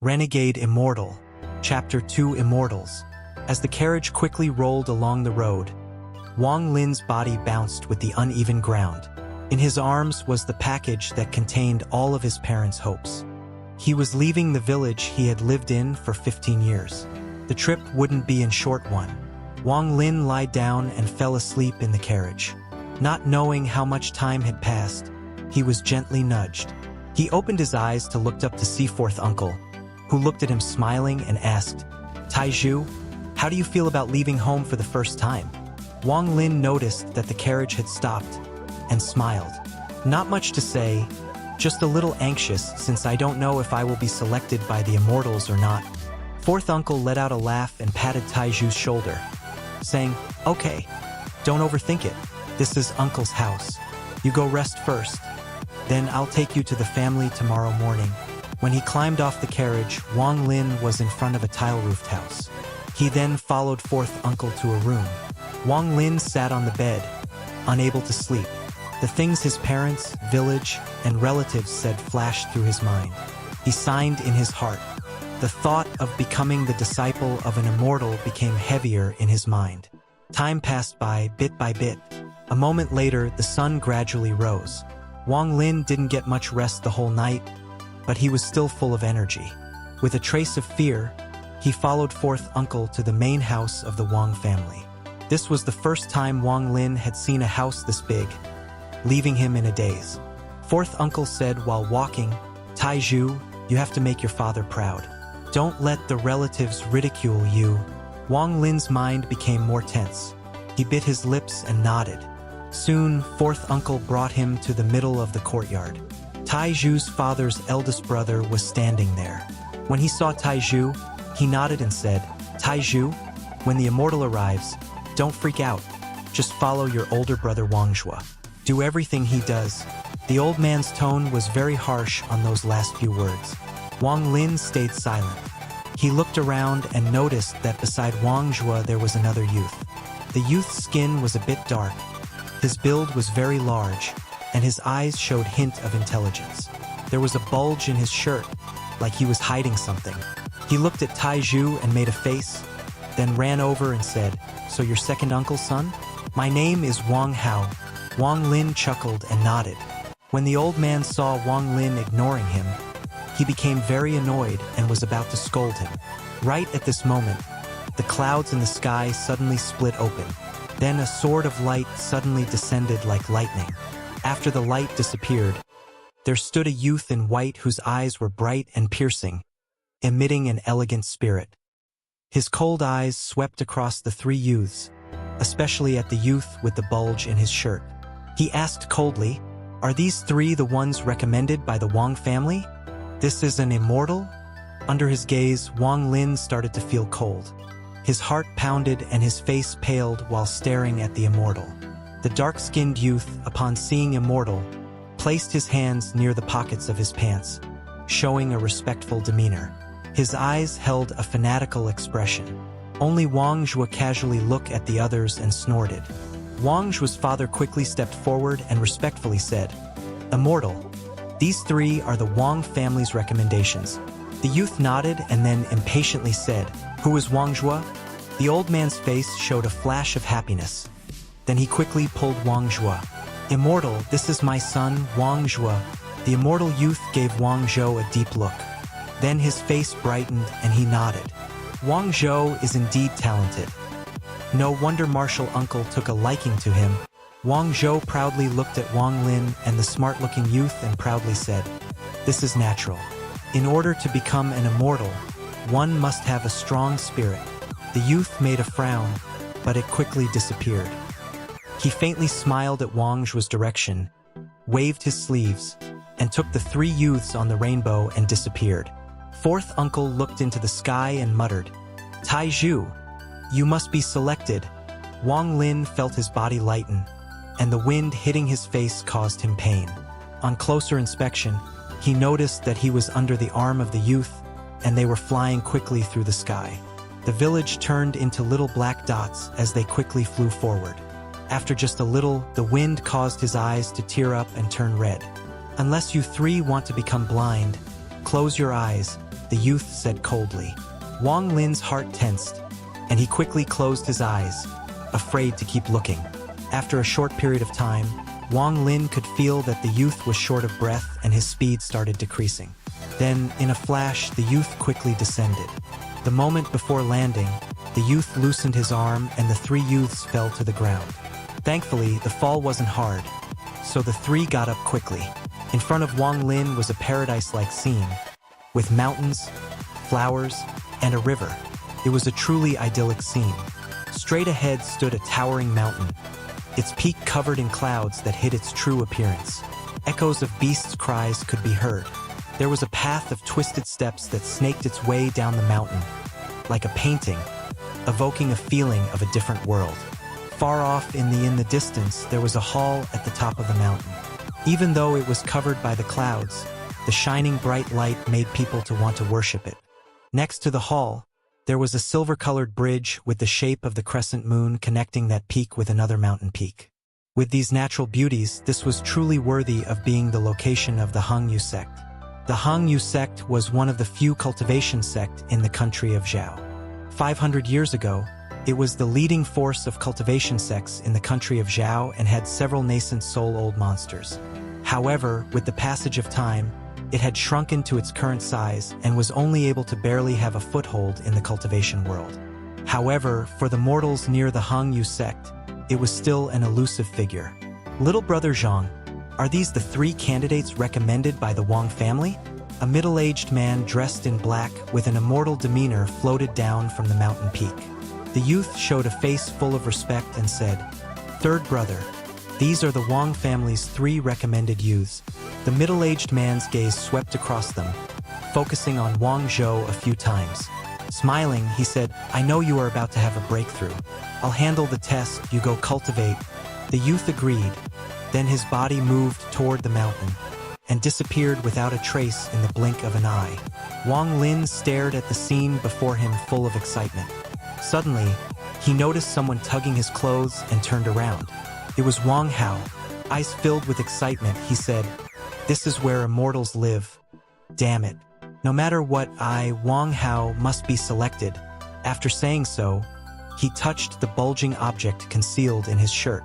Renegade Immortal, Chapter 2 Immortals. As the carriage quickly rolled along the road, Wang Lin's body bounced with the uneven ground. In his arms was the package that contained all of his parents' hopes. He was leaving the village he had lived in for 15 years. The trip wouldn't be a short one. Wang Lin lied down and fell asleep in the carriage. Not knowing how much time had passed, he was gently nudged. He opened his eyes to look up to see fourth uncle, who looked at him smiling and asked, "Taizhu, how do you feel about leaving home for the first time?" Wang Lin noticed that the carriage had stopped and smiled. "Not much to say, just a little anxious since I don't know if I will be selected by the Immortals or not." Fourth uncle let out a laugh and patted Taizhu's shoulder, saying, "Okay, don't overthink it. This is uncle's house. You go rest first. Then I'll take you to the family tomorrow morning." When he climbed off the carriage, Wang Lin was in front of a tile-roofed house. He then followed fourth uncle to a room. Wang Lin sat on the bed, unable to sleep. The things his parents, village, and relatives said flashed through his mind. He signed in his heart. The thought of becoming the disciple of an immortal became heavier in his mind. Time passed by, bit by bit. A moment later, the sun gradually rose. Wang Lin didn't get much rest the whole night, but he was still full of energy. With a trace of fear, he followed fourth uncle to the main house of the Wang family. This was the first time Wang Lin had seen a house this big, leaving him in a daze. Fourth uncle said while walking, "Taizhu, you have to make your father proud. Don't let the relatives ridicule you." Wang Lin's mind became more tense. He bit his lips and nodded. Soon, fourth uncle brought him to the middle of the courtyard. Taizhu's father's eldest brother was standing there. When he saw Taizhu, he nodded and said, "Taizhu, when the immortal arrives, don't freak out. Just follow your older brother Wangzhua. Do everything he does." The old man's tone was very harsh on those last few words. Wang Lin stayed silent. He looked around and noticed that beside Wangzhua there was another youth. The youth's skin was a bit dark. His build was very large, and his eyes showed hint of intelligence. There was a bulge in his shirt, like he was hiding something. He looked at Taizhu and made a face, then ran over and said, "So your second uncle's son? My name is Wang Hao." Wang Lin chuckled and nodded. When the old man saw Wang Lin ignoring him, he became very annoyed and was about to scold him. Right at this moment, the clouds in the sky suddenly split open. Then a sword of light suddenly descended like lightning. After the light disappeared, there stood a youth in white whose eyes were bright and piercing, emitting an elegant spirit. His cold eyes swept across the three youths, especially at the youth with the bulge in his shirt. He asked coldly, "Are these three the ones recommended by the Wang family? This is an immortal?" Under his gaze, Wang Lin started to feel cold. His heart pounded and his face paled while staring at the immortal. The dark-skinned youth, upon seeing immortal, placed his hands near the pockets of his pants, showing a respectful demeanor. His eyes held a fanatical expression. Only Wangzhua casually looked at the others and snorted. Wangzhua's father quickly stepped forward and respectfully said, "Immortal, these three are the Wang family's recommendations." The youth nodded and then impatiently said, "Who is Wangzhua?" The old man's face showed a flash of happiness. Then he quickly pulled Wangzhua. "Immortal, this is my son, Wangzhua." The immortal youth gave Wangzhou a deep look. Then his face brightened and he nodded. Wangzhou is indeed talented. No wonder martial uncle took a liking to him. Wangzhou proudly looked at Wang Lin and the smart-looking youth and proudly said, "This is natural. In order to become an immortal, one must have a strong spirit." The youth made a frown, but it quickly disappeared. He faintly smiled at Wangzhua's direction, waved his sleeves, and took the three youths on the rainbow and disappeared. Fourth uncle looked into the sky and muttered, "Taizhu, you must be selected." Wang Lin felt his body lighten, and the wind hitting his face caused him pain. On closer inspection, he noticed that he was under the arm of the youth, and they were flying quickly through the sky. The village turned into little black dots as they quickly flew forward. After just a little, the wind caused his eyes to tear up and turn red. "Unless you three want to become blind, close your eyes," the youth said coldly. Wang Lin's heart tensed, and he quickly closed his eyes, afraid to keep looking. After a short period of time, Wang Lin could feel that the youth was short of breath and his speed started decreasing. Then, in a flash, the youth quickly descended. The moment before landing, the youth loosened his arm and the three youths fell to the ground. Thankfully, the fall wasn't hard, so the three got up quickly. In front of Wang Lin was a paradise-like scene, with mountains, flowers, and a river. It was a truly idyllic scene. Straight ahead stood a towering mountain, its peak covered in clouds that hid its true appearance. Echoes of beasts' cries could be heard. There was a path of twisted steps that snaked its way down the mountain, like a painting, evoking a feeling of a different world. Far off in the distance, there was a hall at the top of the mountain. Even though it was covered by the clouds, the shining bright light made people to want to worship it. Next to the hall, there was a silver-colored bridge with the shape of the crescent moon connecting that peak with another mountain peak. With these natural beauties, this was truly worthy of being the location of the Hangyu sect. The Hangyu sect was one of the few cultivation sects in the country of Zhao. 500 years ago, it was the leading force of cultivation sects in the country of Zhao and had several nascent soul-old monsters. However, with the passage of time, it had shrunken to its current size and was only able to barely have a foothold in the cultivation world. However, for the mortals near the Hangyu sect, it was still an elusive figure. Little brother Zhang, are these the three candidates recommended by the Wang family? A middle-aged man dressed in black with an immortal demeanor floated down from the mountain peak. The youth showed a face full of respect and said, "Third brother, these are the Wang family's three recommended youths." The middle-aged man's gaze swept across them, focusing on Wang Zhou a few times. Smiling, he said, "I know you are about to have a breakthrough. I'll handle the test, you go cultivate." The youth agreed. Then his body moved toward the mountain and disappeared without a trace in the blink of an eye. Wang Lin stared at the scene before him full of excitement. Suddenly, he noticed someone tugging his clothes and turned around. It was Wang Hao. Eyes filled with excitement, he said, "This is where immortals live. Damn it. No matter what, Wang Hao, must be selected." After saying so, he touched the bulging object concealed in his shirt.